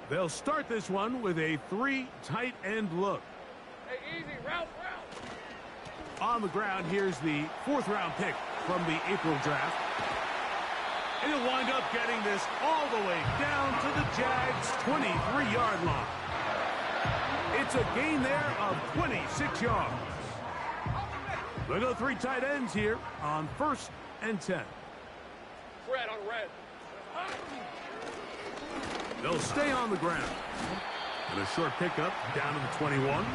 They'll start this one with a 3 tight end look. Hey, easy, route. On the ground, here's the 4th round pick from the April draft. And he'll wind up getting this all the way down to the Jags' 23-yard line. It's a gain there of 26 yards. They go 3 tight ends here on 1st and 10. Red on red. They'll stay on the ground. And a short pickup down to the 21.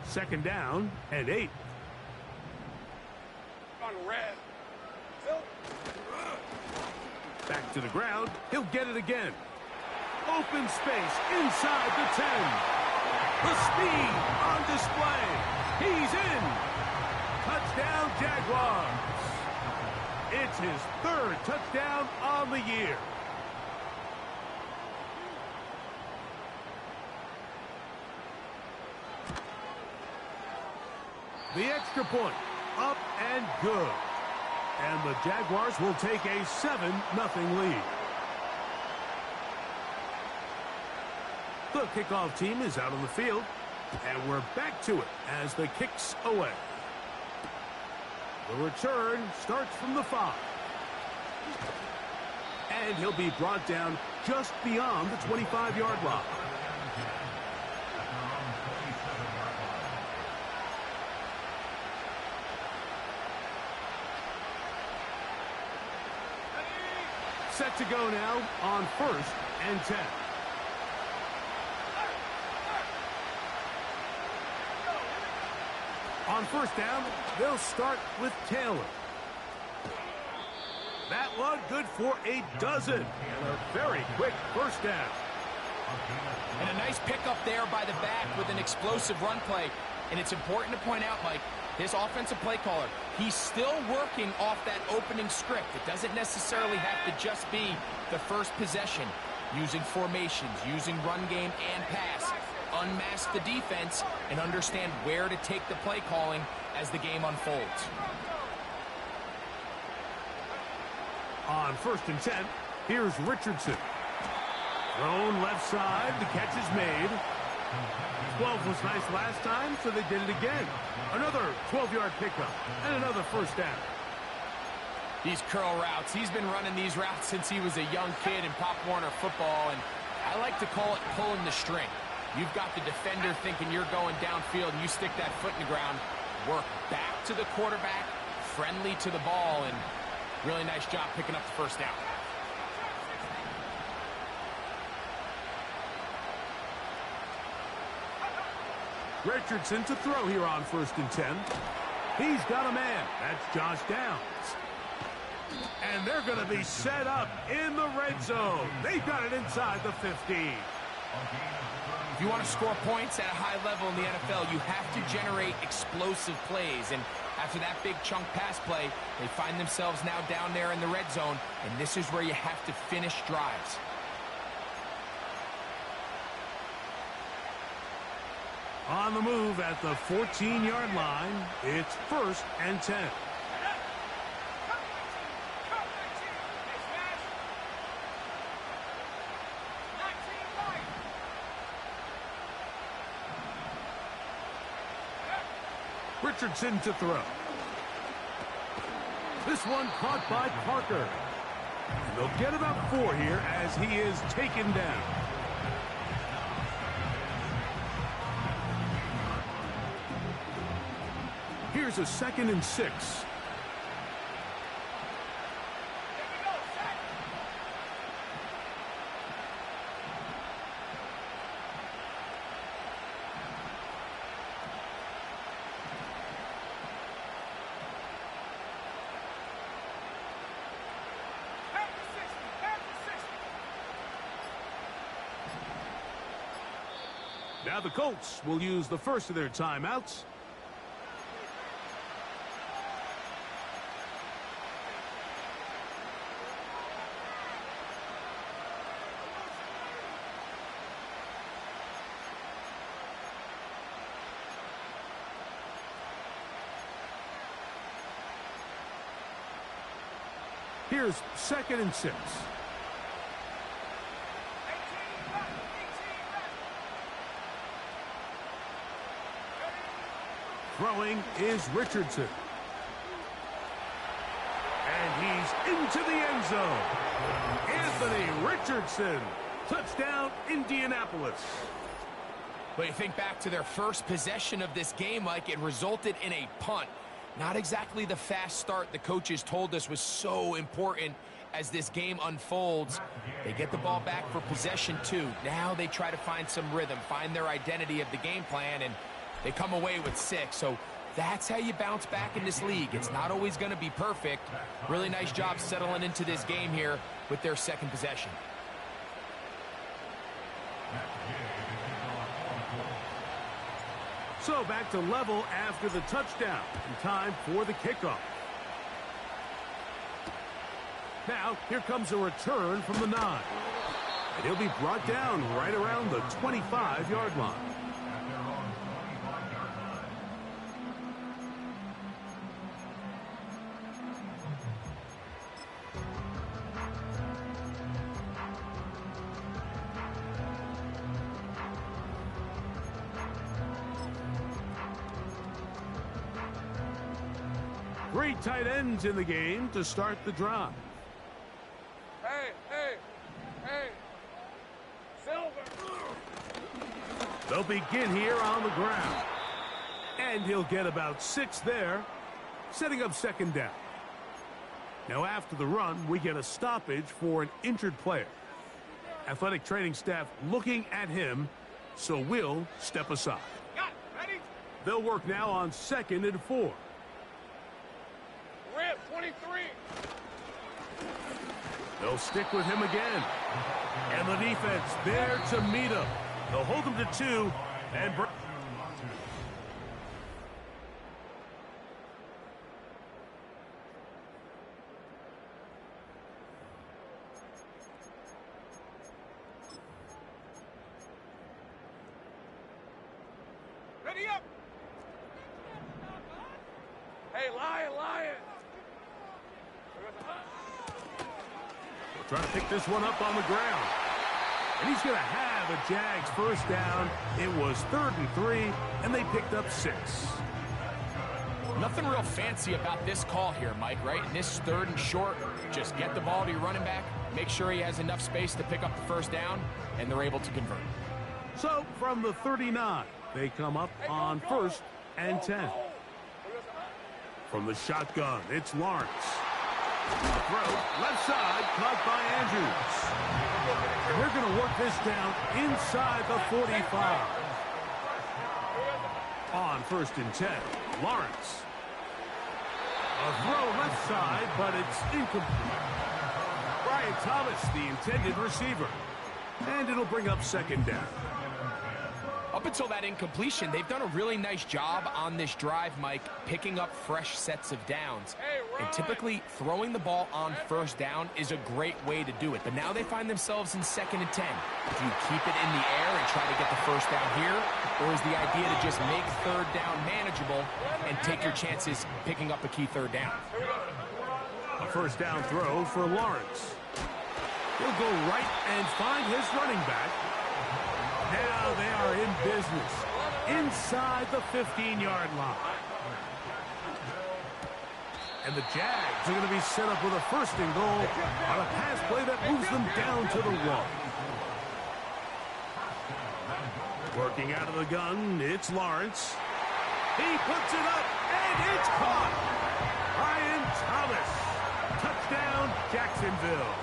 Second down and 8. On red. Back to the ground. He'll get it again. Open space inside the 10. The speed on display. He's in. Touchdown, Jaguars. It's his 3rd touchdown on the year. The extra point, up and good. And the Jaguars will take a 7-0 lead. The kickoff team is out on the field, and we're back to it as the kick's away. The return starts from the 5. And he'll be brought down just beyond the 25-yard line. Set to go now on 1st and 10. On 1st down, they'll start with Taylor. That one good for a dozen. And a very quick 1st down. And a nice pickup there by the back with an explosive run play. And it's important to point out, Mike, this offensive play caller, he's still working off that opening script. It doesn't necessarily have to just be the first possession. Using formations, using run game and pass. Unmask the defense and understand where to take the play calling as the game unfolds. On 1st and 10, here's Richardson. Thrown left side, the catch is made. 12 was nice last time, so they did it again. Another 12-yard pickup and another 1st down. These curl routes, he's been running these routes since he was a young kid in Pop Warner football, and I like to call it pulling the string. You've got the defender thinking you're going downfield, and you stick that foot in the ground, work back to the quarterback, friendly to the ball, and really nice job picking up the 1st down. Richardson to throw here on 1st and 10. He's got a man. That's Josh Downs. And they're going to be set up in the red zone. They've got it inside the 15. If you want to score points at a high level in the NFL, you have to generate explosive plays. And after that big chunk pass play, they find themselves now down there in the red zone. And this is where you have to finish drives. On the move at the 14-yard line, it's 1st and 10. Richardson to throw. This one caught by Parker. And they'll get about 4 here as he is taken down. Here's a 2nd and 6. Now the Colts will use the first of their timeouts. Here's 2nd and 6. Throwing is Richardson. And he's into the end zone. Anthony Richardson. Touchdown, Indianapolis. But you think back to their first possession of this game, Mike, it resulted in a punt. Not exactly the fast start the coaches told us was so important as this game unfolds. They get the ball back for possession 2. Now they try to find some rhythm, find their identity of the game plan, and they come away with 6. So that's how you bounce back in this league. It's not always going to be perfect. Really nice job settling into this game here with their 2nd possession. So back to level after the touchdown. And time for the kickoff. Now, here comes a return from the 9. And he'll be brought down right around the 25-yard line. Three tight ends in the game to start the drive. Hey, Silver. They'll begin here on the ground. And he'll get about 6 there, setting up 2nd down. Now after the run, we get a stoppage for an injured player. Athletic training staff looking at him, so we'll step aside. Ready? They'll work now on 2nd and 4. Rip, 23. They'll stick with him again. And the defense there to meet him. They'll hold him to 2 and break. Ready up. Hey, Lion. We'll try to pick this one up on the ground. And he's going to have a Jags 1st down. It was 3rd and 3, and they picked up 6. Nothing real fancy about this call here, Mike, right? In this 3rd and short, just get the ball to your running back, make sure he has enough space to pick up the 1st down, and they're able to convert. So from the 39, they come up on 1st and 10. From the shotgun, it's Lawrence. Throw, left side, caught by Andrews. And they're going to work this down inside the 45. On 1st and 10, Lawrence. A throw left side, but it's incomplete. Brian Thomas, the intended receiver. And it'll bring up 2nd down. Up until that incompletion, they've done a really nice job on this drive, Mike, picking up fresh sets of downs. And typically, throwing the ball on 1st down is a great way to do it. But now they find themselves in 2nd and 10. Do you keep it in the air and try to get the 1st down here? Or is the idea to just make 3rd down manageable and take your chances picking up a key 3rd down? A 1st down throw for Lawrence. He'll go right and find his running back. Now they are in business inside the 15-yard line. And the Jags are going to be set up with a 1st and goal on a pass play that moves them down to the 1. Working out of the gun, it's Lawrence. He puts it up, and it's caught. Brian Thomas. Touchdown, Jacksonville.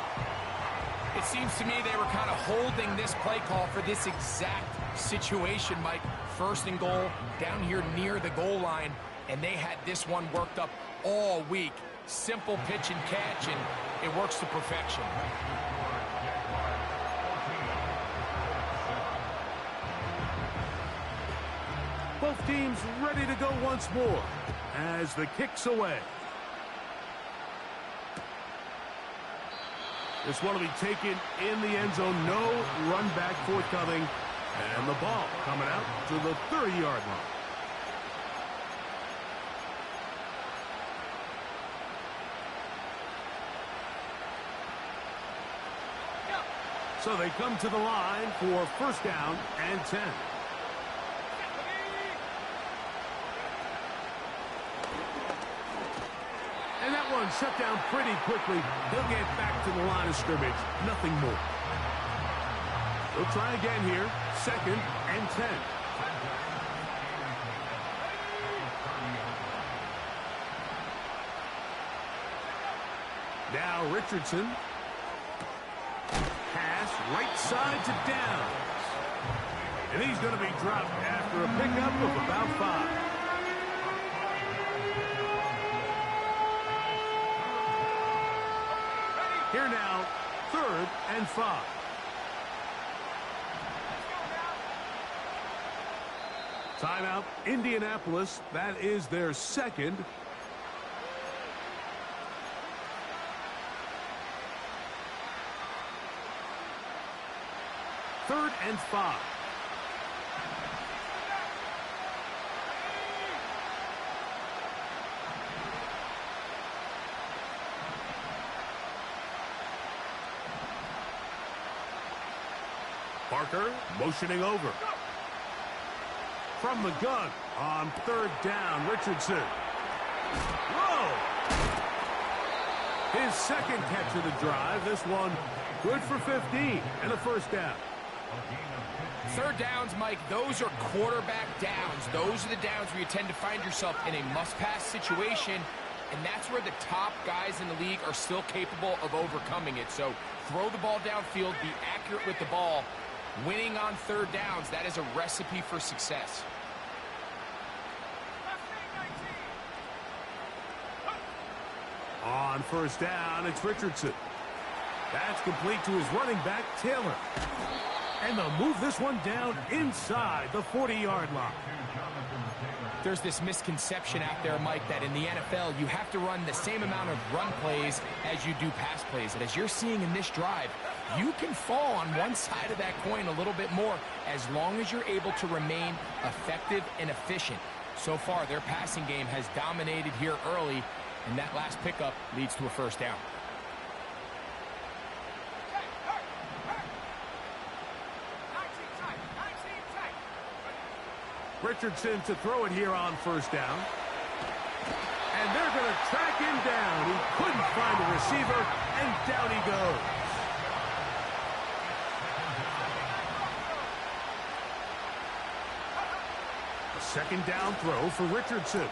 It seems to me they were kind of holding this play call for this exact situation, Mike. 1st and goal, down here near the goal line, and they had this one worked up all week. Simple pitch and catch, and it works to perfection. Both teams ready to go once more as the kick's away. This one will be taken in the end zone. No run back forthcoming. And the ball coming out to the 30-yard line. So they come to the line for first down and 10. And that one shut down pretty quickly. He'll get back to the line of scrimmage. Nothing more. They'll try again here. Second and 10. Now Richardson. Pass right side to Downs. And he's going to be dropped after a pickup of about 5. Here now, 3rd and 5. Timeout, Indianapolis. That is their second. Third and 5. Parker motioning over. From the gun on 3rd down, Richardson. Whoa! His second catch of the drive. This one good for 15 and a first down. 3rd downs, Mike, those are quarterback downs. Those are the downs where you tend to find yourself in a must-pass situation, and that's where the top guys in the league are still capable of overcoming it. So throw the ball downfield, be accurate with the ball. Winning on 3rd downs, that is a recipe for success. On first down, it's Richardson. That's complete to his running back, Taylor. And they'll move this one down inside the 40-yard line. There's this misconception out there, Mike, that in the NFL, you have to run the same amount of run plays as you do pass plays. And as you're seeing in this drive, you can fall on one side of that coin a little bit more as long as you're able to remain effective and efficient. So far, their passing game has dominated here early, and that last pickup leads to a first down. Richardson to throw it here on first down. And they're going to track him down. He couldn't find a receiver, and down he goes. A second down throw for Richardson.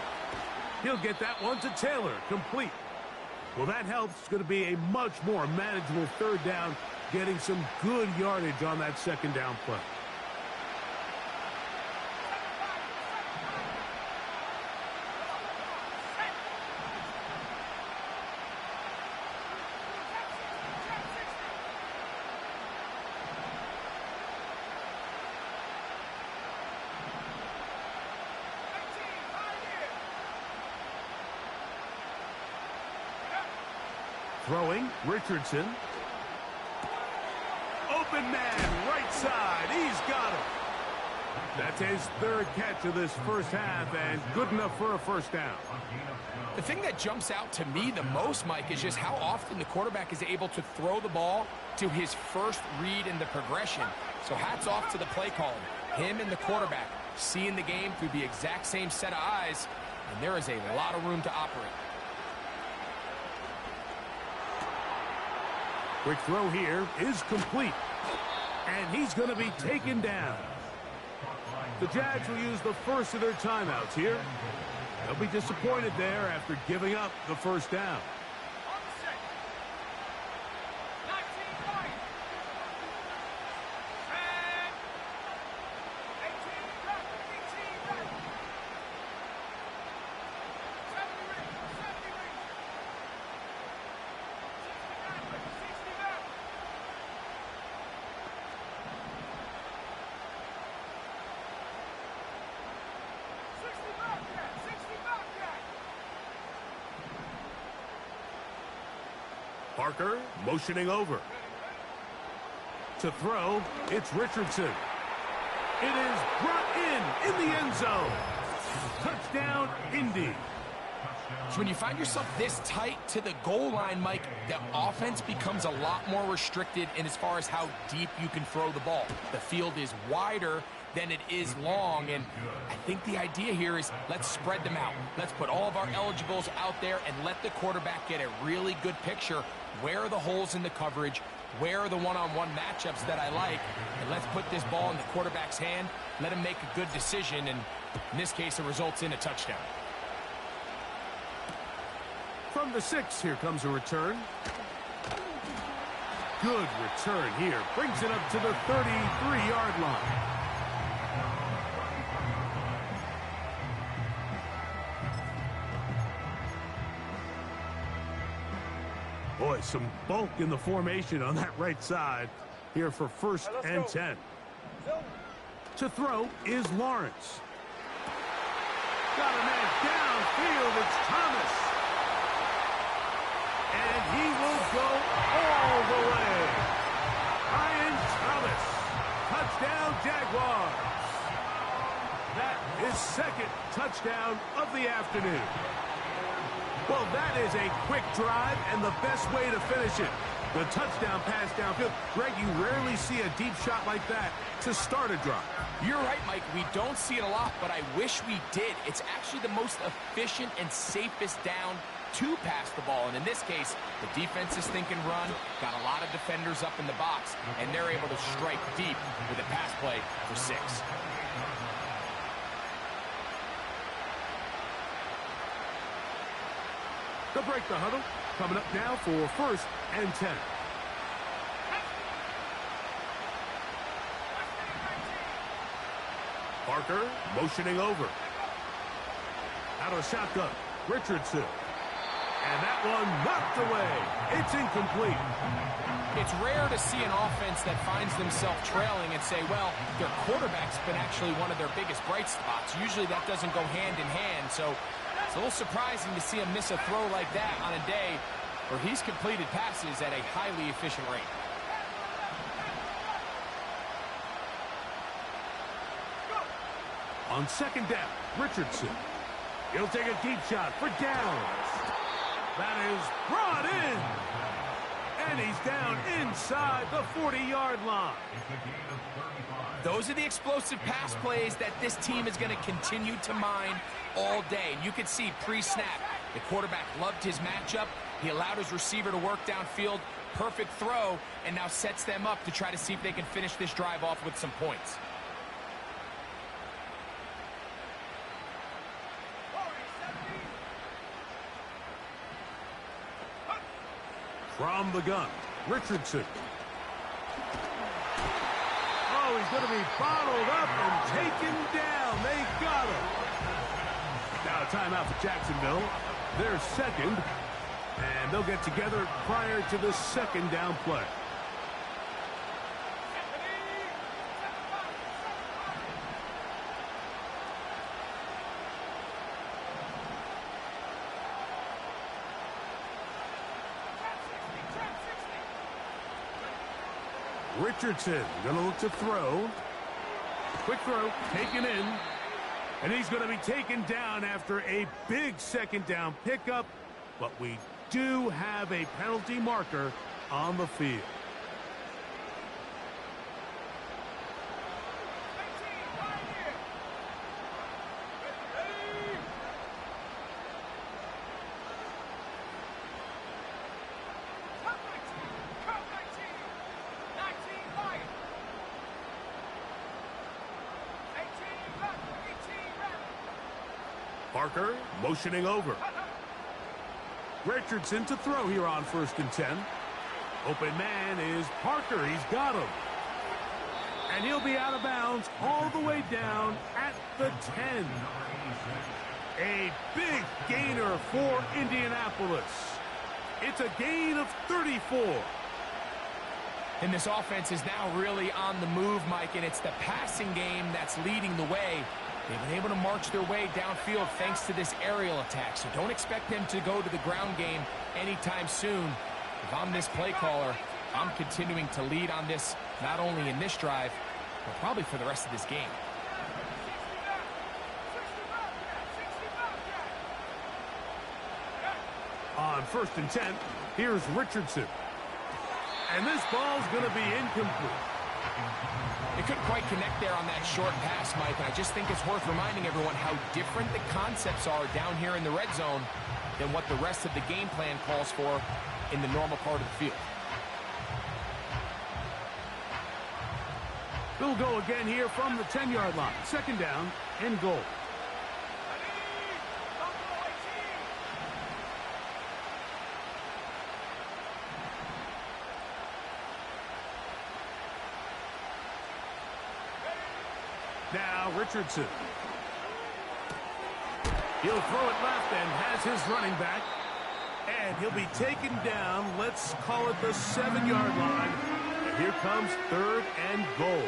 He'll get that one to Taylor, complete. Well, that helps. It's going to be a much more manageable 3rd down, getting some good yardage on that second down play. Throwing, Richardson. Open man, right side. He's got him. That's his 3rd catch of this first half, and good enough for a first down. The thing that jumps out to me the most, Mike, is just how often the quarterback is able to throw the ball to his first read in the progression. So hats off to the play caller. Him and the quarterback seeing the game through the exact same set of eyes, and there is a lot of room to operate. Quick throw here is complete. And he's going to be taken down. The Jags will use the first of their timeouts here. They'll be disappointed there after giving up the first down. Parker motioning over. To throw, it's Richardson. It is brought in the end zone. Touchdown, Indy. So when you find yourself this tight to the goal line, Mike, the offense becomes a lot more restricted in as far as how deep you can throw the ball. The field is wider than it is long, and I think the idea here is let's spread them out. Let's put all of our eligibles out there and let the quarterback get a really good picture. Where are the holes in the coverage? Where are the one-on-one matchups that I like? And let's put this ball in the quarterback's hand, let him make a good decision, and in this case, it results in a touchdown. From the 6, here comes a return. Good return here. Brings it up to the 33-yard line. Boy, some bulk in the formation on that right side here for first and 10. To throw is Lawrence. Got a man downfield. It's Thomas. And he will go all the way. Ryan Thomas. Touchdown, Jaguars. That is second touchdown of the afternoon. Well, that is a quick drive and the best way to finish it. The touchdown pass downfield. Greg, you rarely see a deep shot like that to start a drive. You're right, Mike. We don't see it a lot, but I wish we did. It's actually the most efficient and safest down to pass the ball. And in this case, the defense is thinking run, got a lot of defenders up in the box, and they're able to strike deep with a pass play for 6. They'll break the huddle. Coming up now for first and 10. Parker motioning over. Out of shotgun. Richardson. And that one knocked away. It's incomplete. It's rare to see an offense that finds themselves trailing and say, well, their quarterback's been actually one of their biggest bright spots. Usually that doesn't go hand in hand, so it's a little surprising to see him miss a throw like that on a day where he's completed passes at a highly efficient rate. On second down, Richardson. He'll take a deep shot for Downs. That is brought in. And he's down inside the 40-yard line. Those are the explosive pass plays that this team is going to continue to mine all day. And you can see pre-snap, the quarterback loved his matchup. He allowed his receiver to work downfield. Perfect throw, and now sets them up to try to see if they can finish this drive off with some points. From the gun, Richardson. Oh, he's going to be bottled up and taken down. They got him. Now a timeout for Jacksonville. They're second, and they'll get together prior to the second down play. Richardson going to look to throw. Quick throw, taken in. And he's going to be taken down after a big second down pickup. But we do have a penalty marker on the field. Parker motioning over. Richardson to throw here on first and 10. Open man is Parker. He's got him. And he'll be out of bounds all the way down at the 10. A big gainer for Indianapolis. It's a gain of 34. And this offense is now really on the move, Mike, and it's the passing game that's leading the way. They've been able to march their way downfield thanks to this aerial attack, so don't expect them to go to the ground game anytime soon. If I'm this play caller, I'm continuing to lead on this, not only in this drive, but probably for the rest of this game. On 1st and 10, here's Richardson. And this ball's going to be incomplete. They couldn't quite connect there on that short pass, Mike, and I just think it's worth reminding everyone how different the concepts are down here in the red zone than what the rest of the game plan calls for in the normal part of the field. They'll go again here from the 10-yard line. 2nd down and goal. Now Richardson. He'll throw it left and has his running back. And he'll be taken down, let's call it the 7-yard line. And here comes 3rd and goal.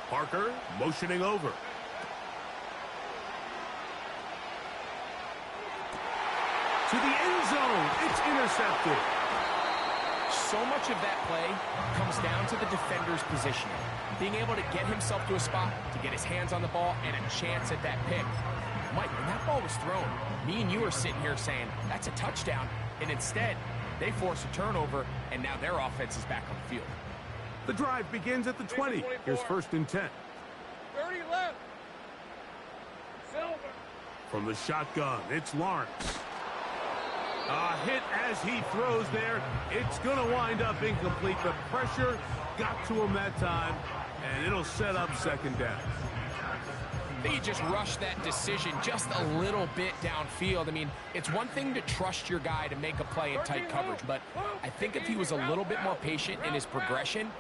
Parker motioning over. To the end zone. It's intercepted. So much of that play comes down to the defender's positioning. Being able to get himself to a spot, to get his hands on the ball, and a chance at that pick. Mike, when that ball was thrown, me and you are sitting here saying, that's a touchdown. And instead, they force a turnover, and now their offense is back on the field. The drive begins at the 20. Here's 1st and 10. 30 left. Silver. From the shotgun, it's Lawrence. A hit as he throws there. It's going to wind up incomplete. The pressure got to him that time, and it'll set up 2nd down. They just rushed that decision just a little bit downfield. I mean, it's one thing to trust your guy to make a play in tight coverage, but I think if he was a little bit more patient in his progression,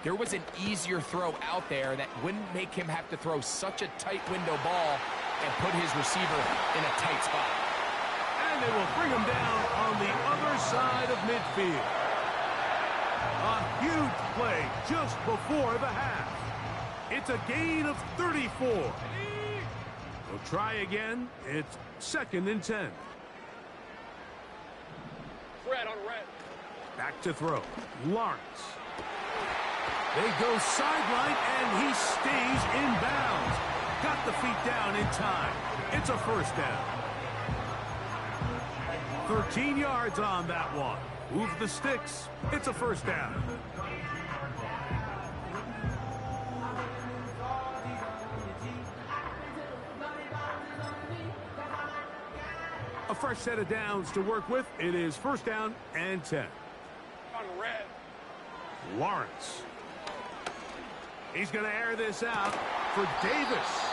there was an easier throw out there that wouldn't make him have to throw such a tight window ball and put his receiver in a tight spot. And they will bring him down on the other side of midfield. A huge play just before the half. It's a gain of 34. They'll try again. It's 2nd and 10. Red on red. Back to throw. Lawrence. They go sideline, and he stays in bounds. Got the feet down in time. It's a 1st down. 13 yards on that one. Move the sticks. It's a 1st down. A fresh set of downs to work with. It is 1st down and 10. On red. Lawrence. He's going to air this out for Davis.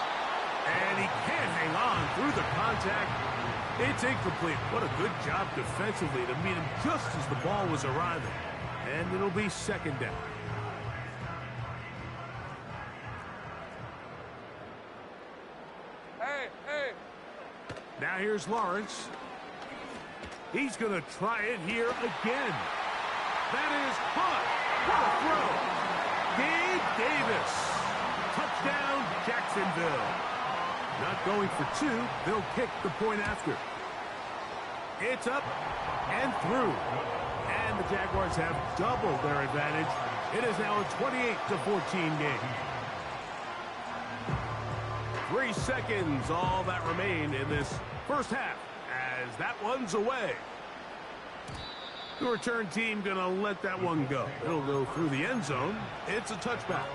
And he can't hang on through the contact. It's incomplete. What a good job defensively to meet him just as the ball was arriving. And it'll be 2nd down. Hey. Now here's Lawrence. He's going to try it here again. That is caught. What a throw. Gabe Davis. Touchdown, Jacksonville. Not going for 2. They'll kick the point after. It's up and through. And the Jaguars have doubled their advantage. It is now a 28-14 game. 3 seconds, all that remain in this 1st half, as that one's away. The return team going to let that one go. It'll go through the end zone. It's a touchback.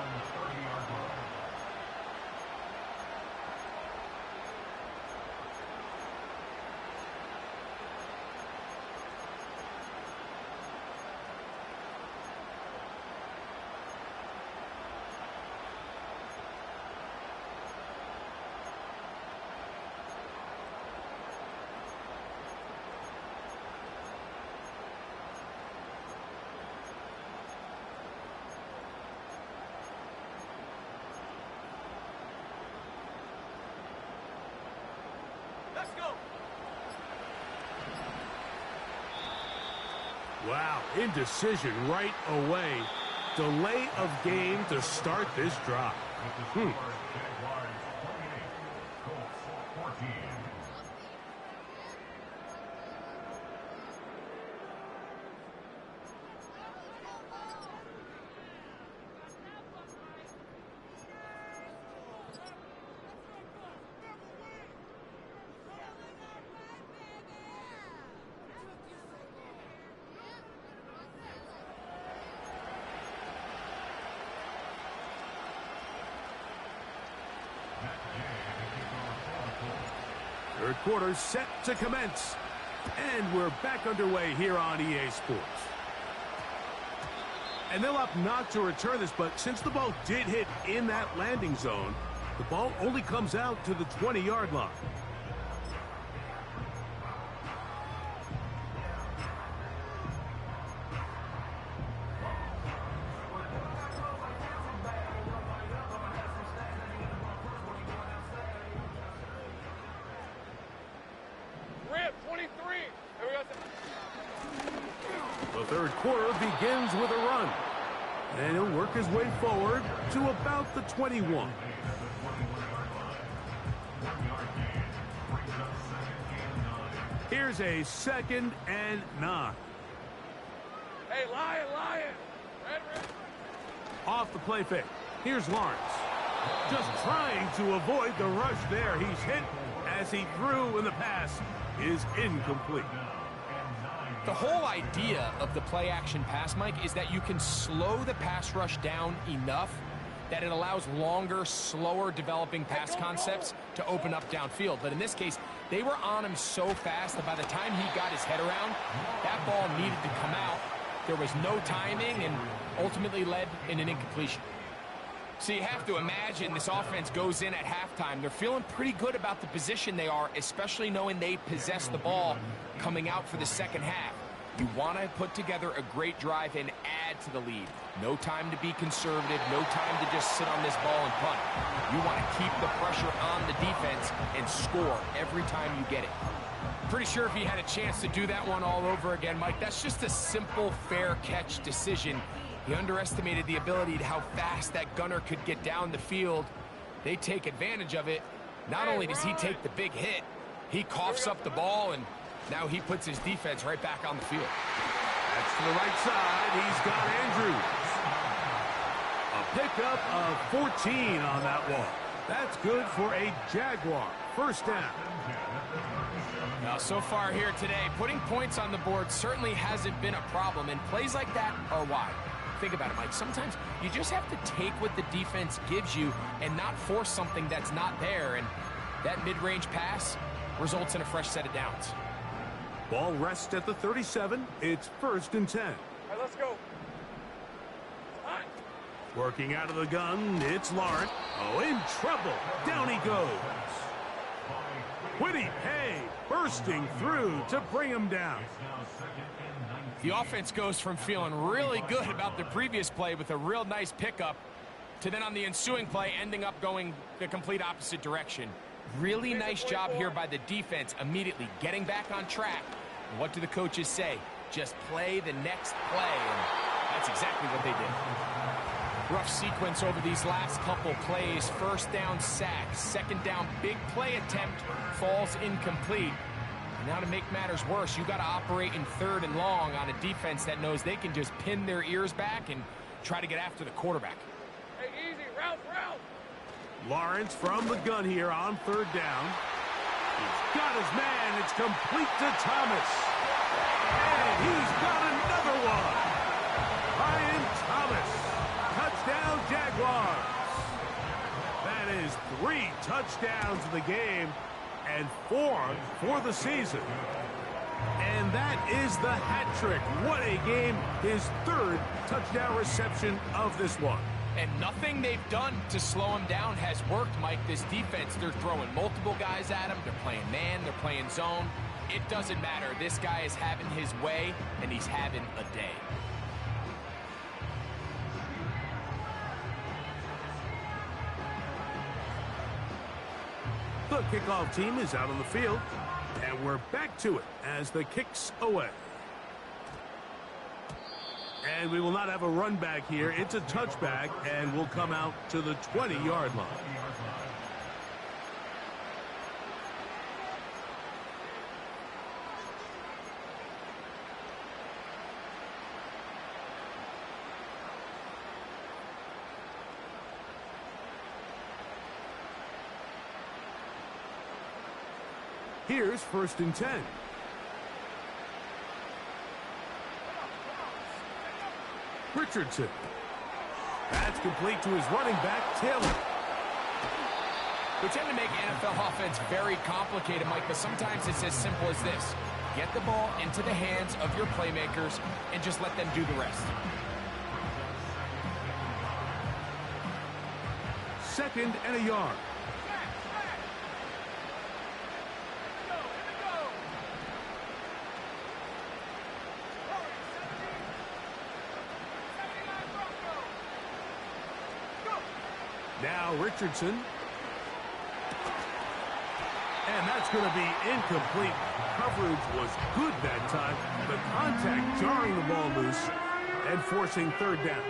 Wow, indecision right away. Delay of game to start this drive. Third quarter set to commence. And we're back underway here on EA Sports. And they'll opt not to return this, but since the ball did hit in that landing zone, the ball only comes out to the 20-yard line. The third quarter begins with a run. And he'll work his way forward to about the 21. Here's a 2nd and 9. Hey, Lion! Red. Off the play fake. Here's Lawrence. Just trying to avoid the rush there. He's hit as he threw, and the pass is incomplete. The whole idea of the play-action pass, Mike, is that you can slow the pass rush down enough that it allows longer, slower developing pass concepts to open up downfield. But in this case, they were on him so fast that by the time he got his head around, that ball needed to come out. There was no timing and ultimately led in an incompletion. So you have to imagine this offense goes in at halftime. They're feeling pretty good about the position they are, especially knowing they possess the ball coming out for the second half. You want to put together a great drive and add to the lead. No time to be conservative, no time to just sit on this ball and punt. You want to keep the pressure on the defense and score every time you get it. Pretty sure if he had a chance to do that one all over again, Mike, that's just a simple, fair catch decision. He underestimated the ability to how fast that gunner could get down the field. They take advantage of it. Not only does he take the big hit, he coughs up the ball, and now he puts his defense right back on the field. That's to the right side. He's got Andrews. A pickup of 14 on that one. That's good for a Jaguar. First down. Now, so far here today, putting points on the board certainly hasn't been a problem, and plays like that are why. Think about it, Mike. Sometimes you just have to take what the defense gives you and not force something that's not there, and that mid-range pass results in a fresh set of downs. Ball rests at the 37. It's 1st and 10. All right, let's go. Hot. Working out of the gun, it's Lawrence. Oh, in trouble. Down he goes. Quiddy Hay bursting through to bring him down. The offense goes from feeling really good about the previous play with a real nice pickup to then on the ensuing play ending up going the complete opposite direction. Really nice job here by the defense immediately getting back on track. And what do the coaches say? Just play the next play, and that's exactly what they did. Rough sequence over these last couple plays. First down sack, second down big play attempt falls incomplete. Now to make matters worse, you got to operate in 3rd and long on a defense that knows they can just pin their ears back and try to get after the quarterback. Hey, easy, route. Lawrence from the gun here on 3rd down. He's got his man. It's complete to Thomas. And he's got another one. Ryan Thomas. Touchdown, Jaguars. That is 3 touchdowns in the game and 4 for the season. And that is the hat trick. What a game. His 3rd touchdown reception of this one. And nothing they've done to slow him down has worked, Mike. This defense, they're throwing multiple guys at him. They're playing man, they're playing zone. It doesn't matter. This guy is having his way, and he's having a day. The kickoff team is out on the field, and we're back to it as the kick's away. And we will not have a run back here. It's a touchback, and we'll come out to the 20-yard line. Here's 1st and 10. Richardson. That's complete to his running back, Taylor. We tend to make NFL offense very complicated, Mike, but sometimes it's as simple as this. Get the ball into the hands of your playmakers and just let them do the rest. 2nd and a yard. Now Richardson. And that's going to be incomplete. Coverage was good that time. The contact jarring the ball loose and forcing 3rd down.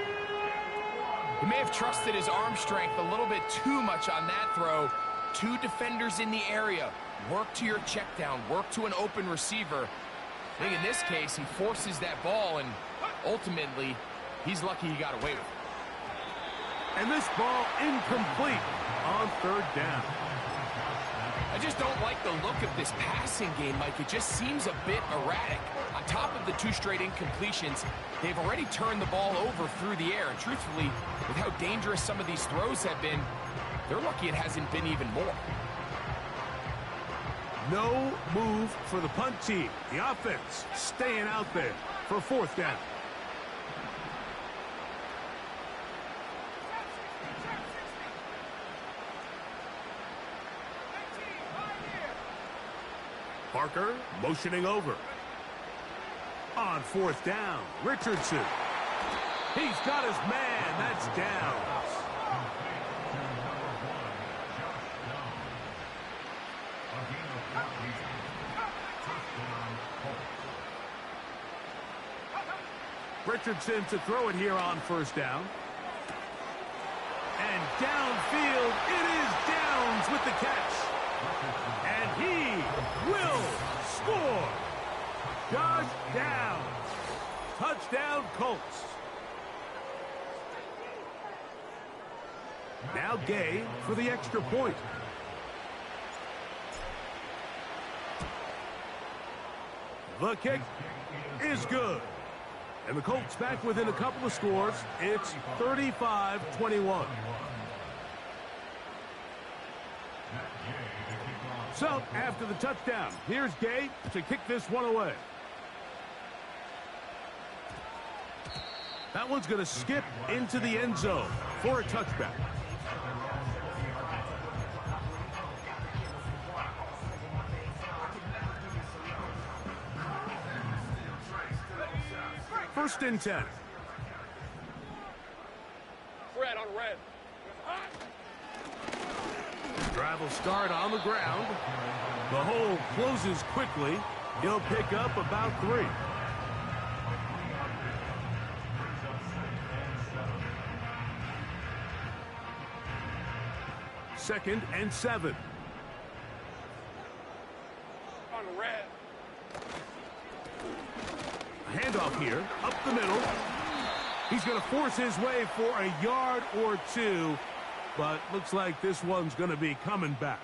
He may have trusted his arm strength a little bit too much on that throw. 2 defenders in the area. Work to your check down. Work to an open receiver. I think in this case, he forces that ball, and ultimately, he's lucky he got away with it. And this ball incomplete on 3rd down. I just don't like the look of this passing game, Mike. It just seems a bit erratic. On top of the 2 straight incompletions, they've already turned the ball over through the air. And truthfully, with how dangerous some of these throws have been, they're lucky it hasn't been even more. No move for the punt team. The offense staying out there for 4th down. Parker motioning over. On 4th down, Richardson. He's got his man. That's down. Richardson to throw it here on 1st down. And downfield, it is Downs with the catch. And he will score. Josh Downs. Touchdown, Colts. Now Gay for the extra point. The kick is good. And the Colts back within a couple of scores. It's 35-21. So, after the touchdown, here's Gay to kick this one away. That one's going to skip into the end zone for a touchback. First and 10. Red on red. Drive will start on the ground. The hole closes quickly. He'll pick up about 3. Second and 7. On red. A handoff here, up the middle. He's going to force his way for a yard or 2, but looks like this one's going to be coming back.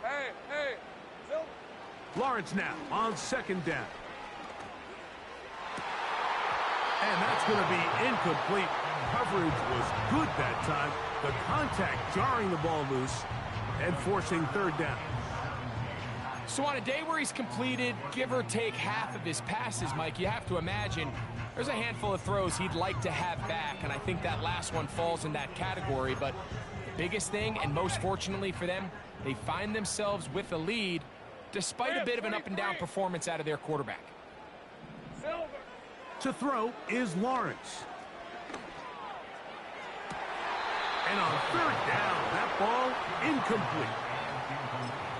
Hey, Silver. Lawrence now on 2nd down. And that's going to be incomplete. Coverage was good that time. The contact jarring the ball loose and forcing 3rd down. So on a day where he's completed, give or take half of his passes, Mike, you have to imagine there's a handful of throws he'd like to have back, and I think that last one falls in that category. But the biggest thing, and most fortunately for them, they find themselves with a lead despite a bit of an up-and-down performance out of their quarterback. Silver. To throw is Lawrence. And on third down, that ball incomplete.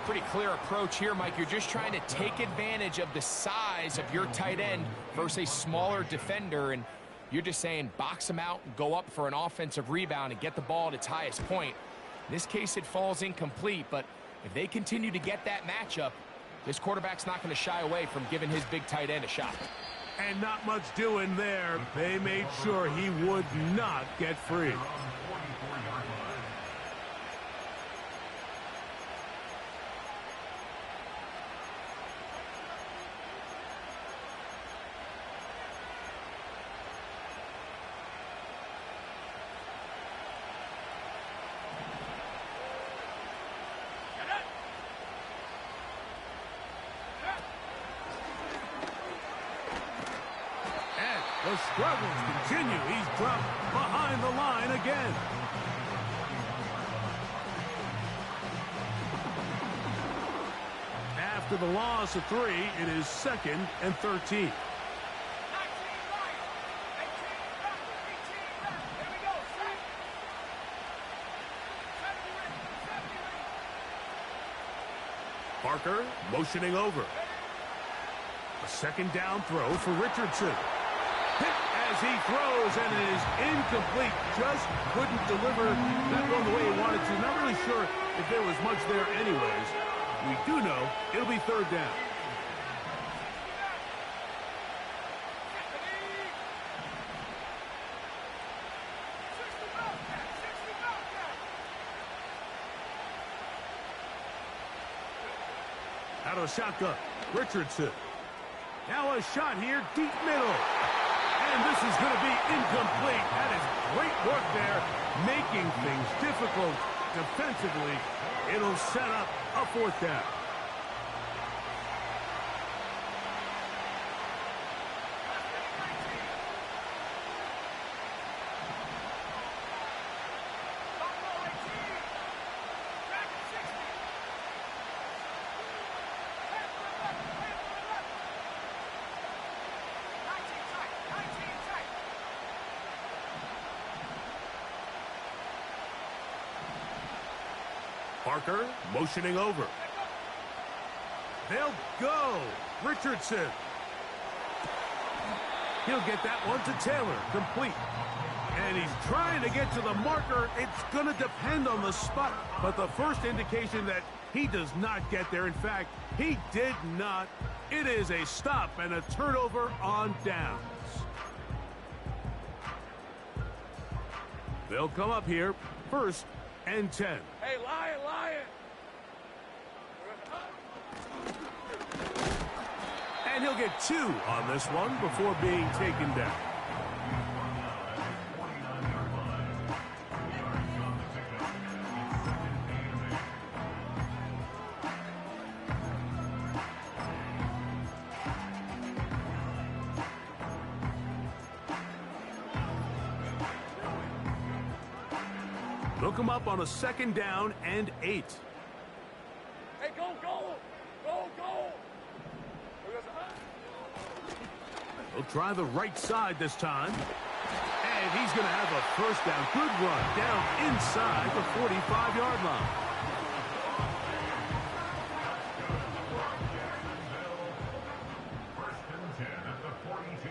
Pretty clear approach here, Mike. You're just trying to take advantage of the size of your tight end versus a smaller defender, and you're just saying box him out, go up for an offensive rebound, and get the ball at its highest point. In this case, it falls incomplete, but if they continue to get that matchup, this quarterback's not going to shy away from giving his big tight end a shot. And not much doing there. They made sure he would not get free. The struggles continue. He's dropped behind the line again. After the loss of 3, it is 2nd and 13. Parker motioning over. A 2nd down throw for Richardson. Hit as he throws, and it is incomplete. Just couldn't deliver that one the way he wanted to. Not really sure if there was much there anyways. We do know it'll be 3rd down. Out of the shotgun, Richardson. Now a shot here, deep middle. And this is going to be incomplete. That is great work there, making things difficult defensively. It'll set up a 4th down. Parker motioning over. They'll go. Richardson. He'll get that one to Taylor. Complete. And he's trying to get to the marker. It's going to depend on the spot. But the first indication that he does not get there. In fact, he did not. It is a stop and a turnover on downs. They'll come up here. 1st and 10. Hey, Lion! And he'll get 2 on this one before being taken down. They'll come up on a 2nd down and 8. Hey, go! He'll try the right side this time. And he's going to have a 1st down. Good run down inside the 45-yard line.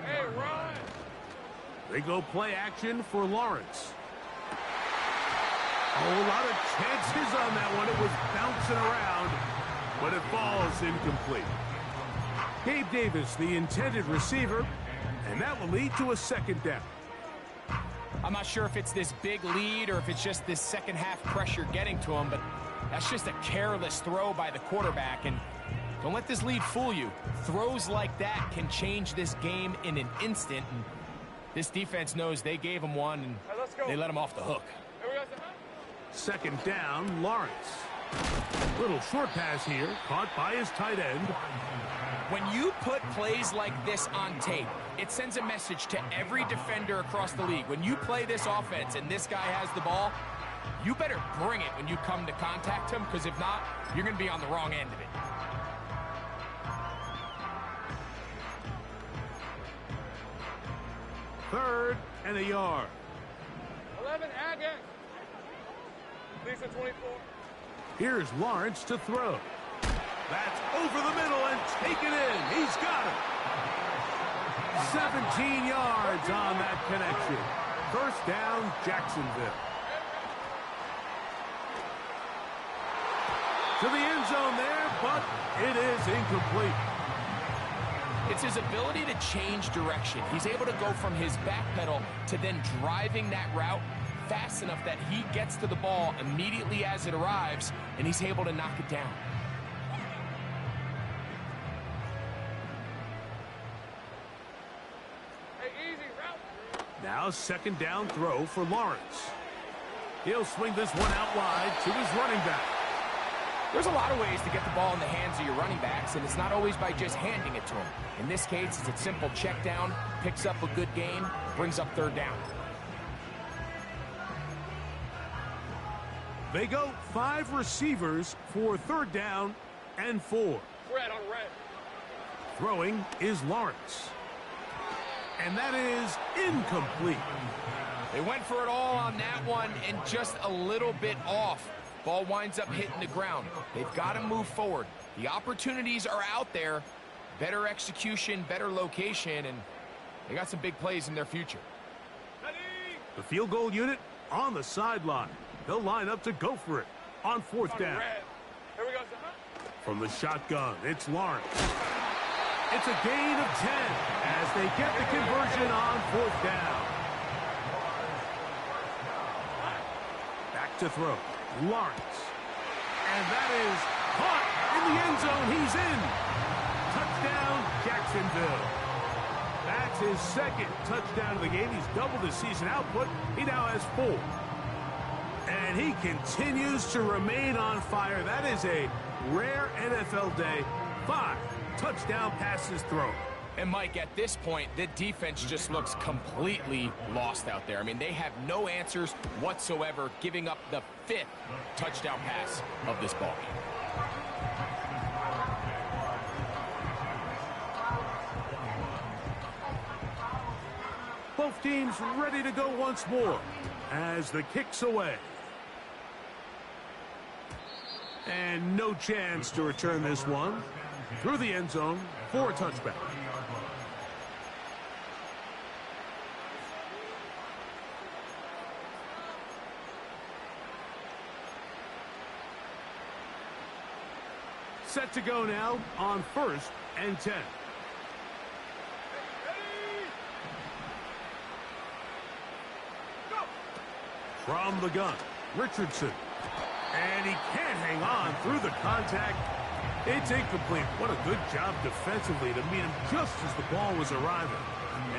Hey, run! They go play action for Lawrence. A lot of chances on that one. It was bouncing around, but it falls incomplete. Gabe Davis, the intended receiver, and that will lead to a 2nd down. I'm not sure if it's this big lead or if it's just this second half pressure getting to him, but that's just a careless throw by the quarterback, and don't let this lead fool you. Throws like that can change this game in an instant, and this defense knows they gave him one, and they let him off the hook. 2nd down, Lawrence. Little short pass here, caught by his tight end. When you put plays like this on tape, it sends a message to every defender across the league. When you play this offense and this guy has the ball, you better bring it when you come to contact him, because if not, you're going to be on the wrong end of it. Third and a yard. 11, Agate. Lisa 24. Here's Lawrence to throw. That's over the middle and taken in. He's got it. 17 yards on that connection. First down, Jacksonville. To the end zone there, but it is incomplete. It's his ability to change direction. He's able to go from his back pedal to then driving that route fast enough that he gets to the ball immediately as it arrives, and he's able to knock it down. Hey, easy route. Now second down throw for Lawrence. He'll swing this one out wide to his running back. There's a lot of ways to get the ball in the hands of your running backs, and it's not always by just handing it to them. In this case, it's a simple check down, picks up a good gain, brings up third down. They go 5 receivers for third down and 4. Red on red. Throwing is Lawrence. And that is incomplete. They went for it all on that one and just a little bit off. Ball winds up hitting the ground. They've got to move forward. The opportunities are out there. Better execution, better location, and they got some big plays in their future. The field goal unit on the sideline. They'll line up to go for it on fourth down. Here we go, son. From the shotgun, it's Lawrence. It's a gain of 10 as they get the conversion on fourth down. Back to throw. Lawrence. And that is caught in the end zone. He's in. Touchdown, Jacksonville. That's his second touchdown of the game. He's doubled his season output. He now has 4. And he continues to remain on fire. That is a rare NFL day. 5 touchdown passes thrown. And Mike, at this point, the defense just looks completely lost out there. I mean, they have no answers whatsoever, giving up the 5th touchdown pass of this ball game. Both teams ready to go once more as the kick's away. And no chance to return this one through the end zone for a touchback. Set to go now on 1st and 10. From the gun, Richardson. And he can't hang on through the contact. It's incomplete. What a good job defensively to meet him just as the ball was arriving.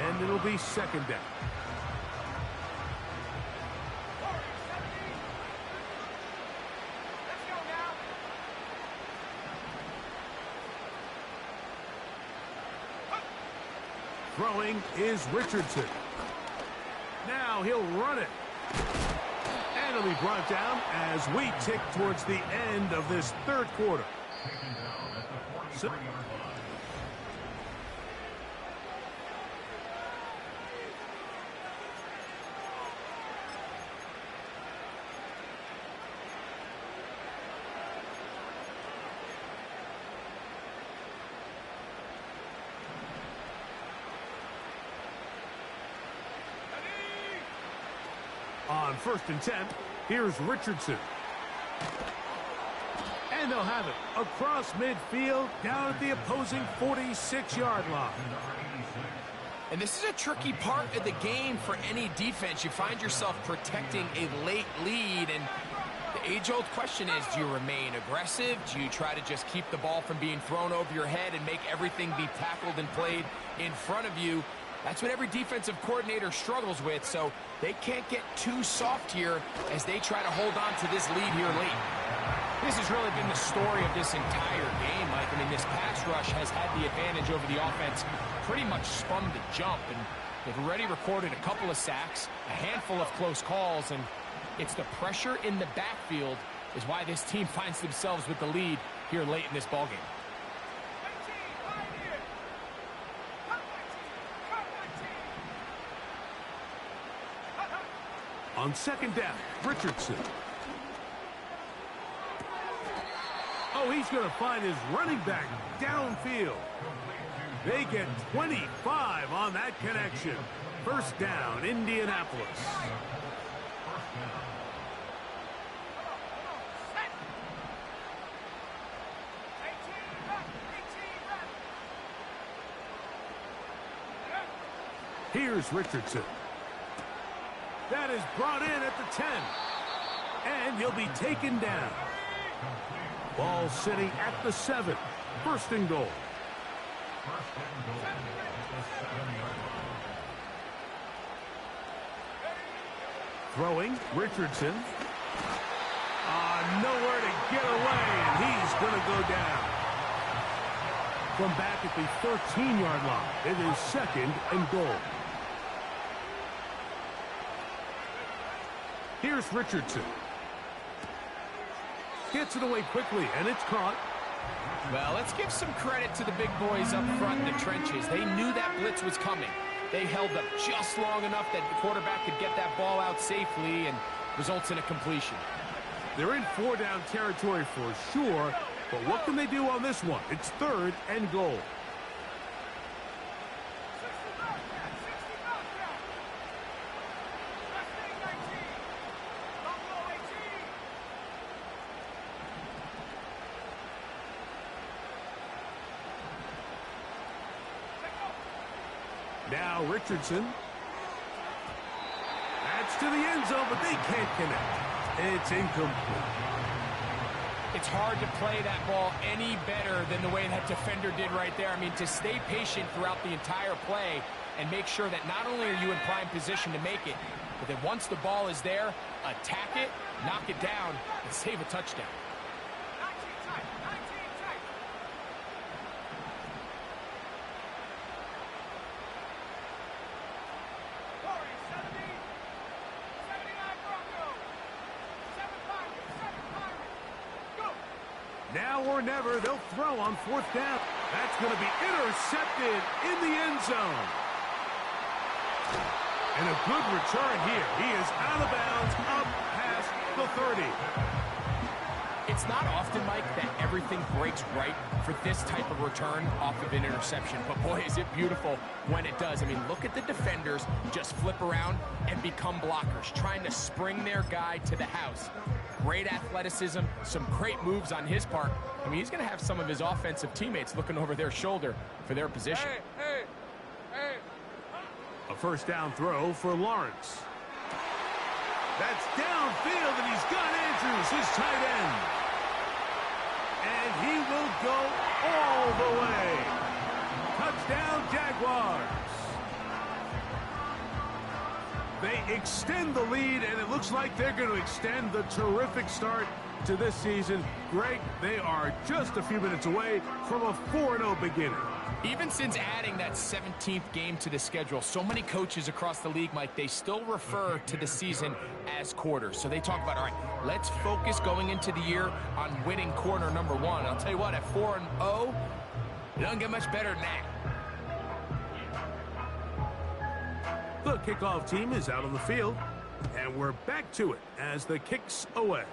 And it'll be second down. Throwing is Richardson. Now he'll run it. And it'll be brought down as we tick towards the end of this third quarter. So on 1st and 10, here's Richardson. And they'll have it across midfield down at the opposing 46-yard line. And this is a tricky part of the game for any defense. You find yourself protecting a late lead, and the age-old question is, do you remain aggressive? Do you try to just keep the ball from being thrown over your head and make everything be tackled and played in front of you? That's what every defensive coordinator struggles with, so they can't get too soft here as they try to hold on to this lead here late. This has really been the story of this entire game, Mike. I mean, this pass rush has had the advantage over the offense pretty much from the jump, and they've already recorded a couple of sacks, a handful of close calls, and it's the pressure in the backfield is why this team finds themselves with the lead here late in this ballgame. On second down, Richardson. Oh, he's going to find his running back downfield. They get 25 on that connection. First down, Indianapolis. Here's Richardson. That is brought in at the 10. And he'll be taken down. Ball sitting at the 7. First and goal. Throwing, Richardson. Nowhere to get away, and he's going to go down. From back at the 13-yard line, it is second and goal. Here's Richardson. Gets it away quickly, and it's caught. Well, let's give some credit to the big boys up front in the trenches. They knew that blitz was coming. They held up just long enough that the quarterback could get that ball out safely and results in a completion. They're in 4-down territory for sure, but what can they do on this one? It's third and goal. Now Richardson. That's to the end zone, but they can't connect. It's incomplete. It's hard to play that ball any better than the way that defender did right there. I mean, to stay patient throughout the entire play and make sure that not only are you in prime position to make it, but that once the ball is there, attack it, knock it down, and save a touchdown. Now or never, they'll throw on fourth down. That's going to be intercepted in the end zone. And a good return here. He is out of bounds, up past the 30. It's not often, Mike, that everything breaks right for this type of return off of an interception. But, boy, is it beautiful when it does. I mean, look at the defenders just flip around and become blockers, trying to spring their guy to the house. Great athleticism, some great moves on his part. I mean, he's going to have some of his offensive teammates looking over their shoulder for their position. Hey. A first down throw for Lawrence. That's downfield, and he's got Andrews, his tight end. And he will go all the way. Touchdown, Jaguars. They extend the lead, and it looks like they're going to extend the terrific start to this season. Greg, they are just a few minutes away from a 4-0 beginning. Even since adding that 17th game to the schedule, so many coaches across the league, Mike, they still refer to the season as quarters. So they talk about, all right, let's focus going into the year on winning quarter number 1. I'll tell you what, at 4-0, it doesn't get much better than that. The kickoff team is out on the field, and we're back to it as the kick's away.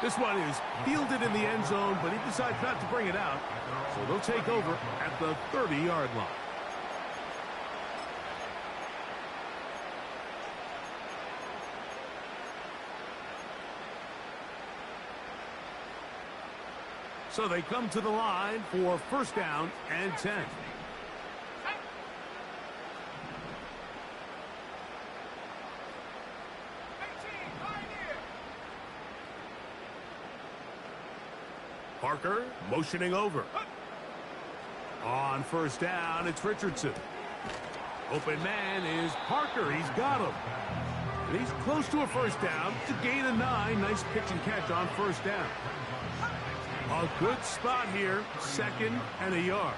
This one is fielded in the end zone, but he decides not to bring it out, so they'll take over at the 30-yard line. So they come to the line for first down and 10. Parker motioning over. On first down, it's Richardson. Open man is Parker. He's got him. And he's close to a first down. It's a gain of 9. Nice pitch and catch on first down. A good spot here. Second and a yard.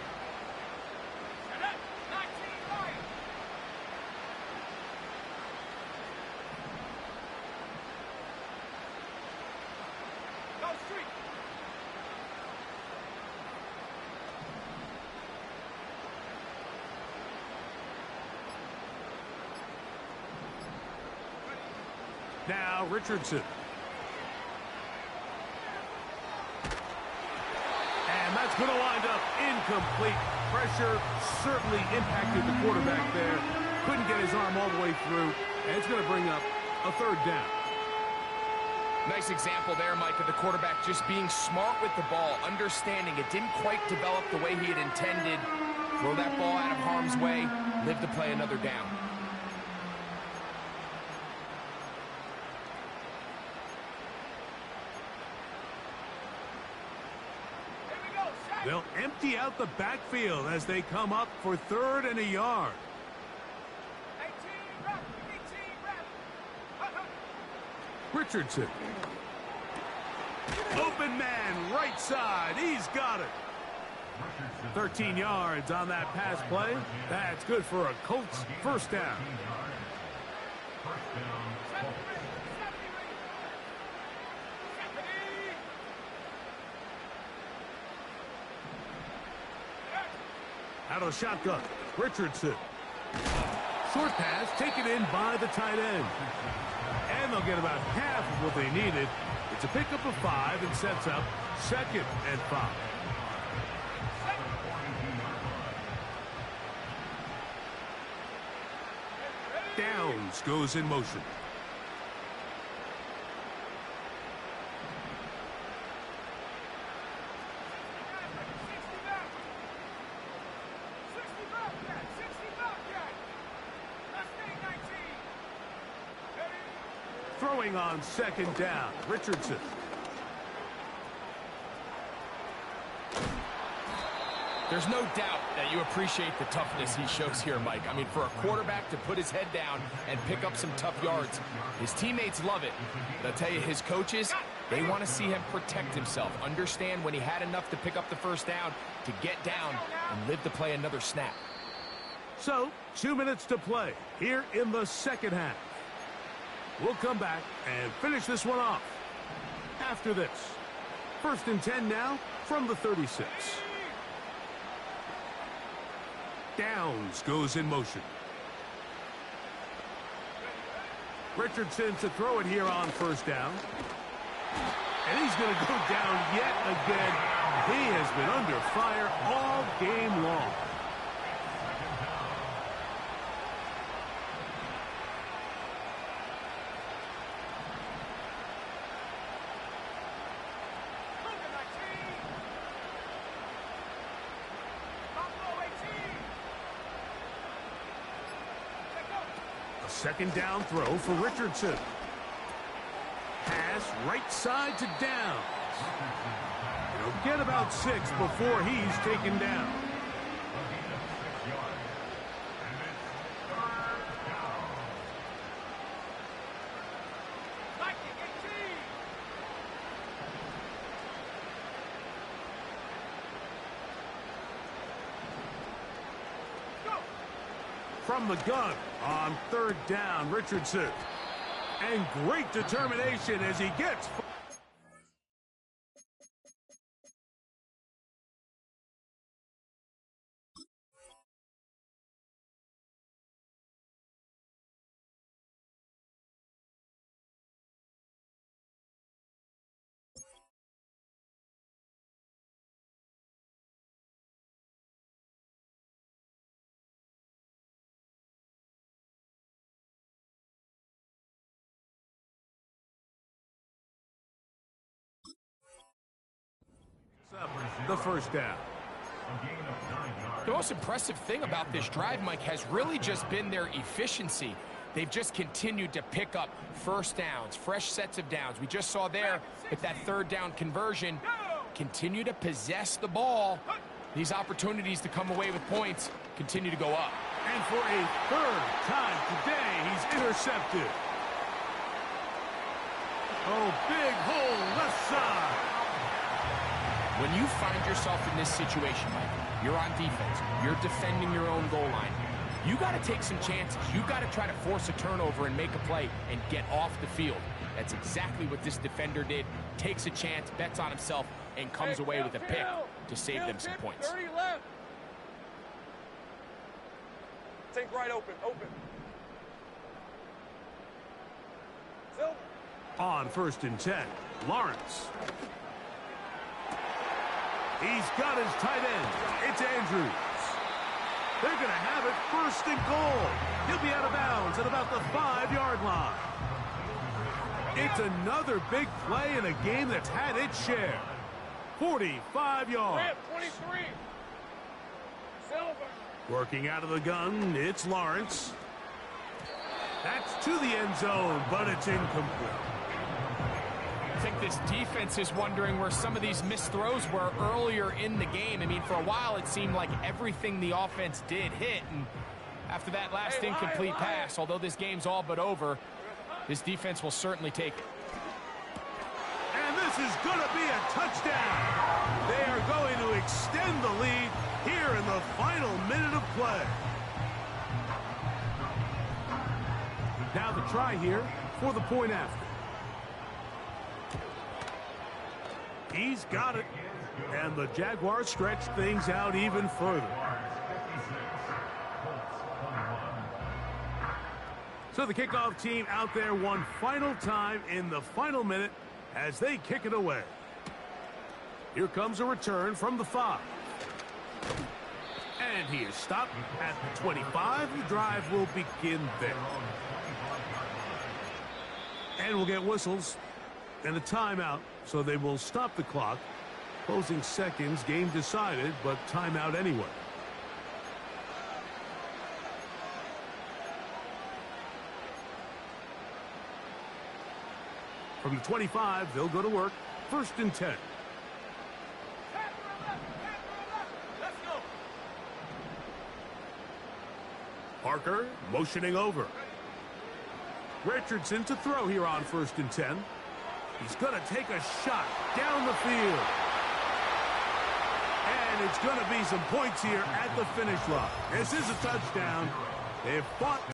Now Richardson. It's going to wind up incomplete. Pressure certainly impacted the quarterback there. Couldn't get his arm all the way through, and it's going to bring up a third down. Nice example there, Mike, of the quarterback just being smart with the ball, understanding it didn't quite develop the way he had intended. Throw that ball out of harm's way, live to play another down. They'll empty out the backfield as they come up for 3rd and a yard. Richardson. Open man, right side. He's got it. 13 yards on that pass play. That's good for a Colts first down. Out of the shotgun, Richardson. Short pass taken in by the tight end. And they'll get about half of what they needed. It's a pickup of 5 and sets up 2nd and 5. Downs goes in motion. Throwing on 2nd down, Richardson. There's no doubt that you appreciate the toughness he shows here, Mike. I mean, for a quarterback to put his head down and pick up some tough yards, his teammates love it. But I'll tell you, his coaches, they want to see him protect himself, understand when he had enough to pick up the first down, to get down and live to play another snap. So, 2 minutes to play here in the second half. We'll come back and finish this one off after this. 1st and 10 now from the 36. Downs goes in motion. Richardson to throw it here on 1st down. And he's going to go down yet again. He has been under fire all game long. Second down throw for Richardson. Pass right side to Downs. He'll get about 6 before he's taken down. From the gun on 3rd down, Richardson. And great determination as he gets. The first down. The most impressive thing about this drive, Mike, has really just been their efficiency. They've just continued to pick up first downs, fresh sets of downs. We just saw there with that 3rd down conversion, continue to possess the ball. These opportunities to come away with points continue to go up. And for a 3rd time today, he's intercepted. Oh, big hole left side. When you find yourself in this situation, Mike, you're on defense, you're defending your own goal line, you got to take some chances. You got to try to force a turnover and make a play and get off the field. That's exactly what this defender did. Takes a chance, bets on himself, and comes away with a pick to save them some points. 30 left. Take right open. Silver. On 1st and 10, Lawrence. He's got his tight end. It's Andrews. They're going to have it first and goal. He'll be out of bounds at about the 5-yard line. It's another big play in a game that's had its share. 45 yards. 23. Silver. Working out of the gun, it's Lawrence. That's to the end zone, but it's incomplete. I think this defense is wondering where some of these missed throws were earlier in the game. I mean, for a while it seemed like everything the offense did hit, and after that last incomplete pass, although this game's all but over, this defense will certainly take it. And this is going to be a touchdown. They are going to extend the lead here in the final minute of play. Now the try here for the point after. He's got it. And the Jaguars stretch things out even further. So the kickoff team out there one final time in the final minute as they kick it away. Here comes a return from the 5. And he is stopped at the 25. The drive will begin there. And we'll get whistles and a timeout, so they will stop the clock. Closing seconds, game decided, but timeout anyway. From the 25, they'll go to work. First and 10. Let's go. Parker motioning over. Richardson to throw here on first and 10. He's going to take a shot down the field. And it's going to be some points here at the finish line. This is a touchdown. They've fought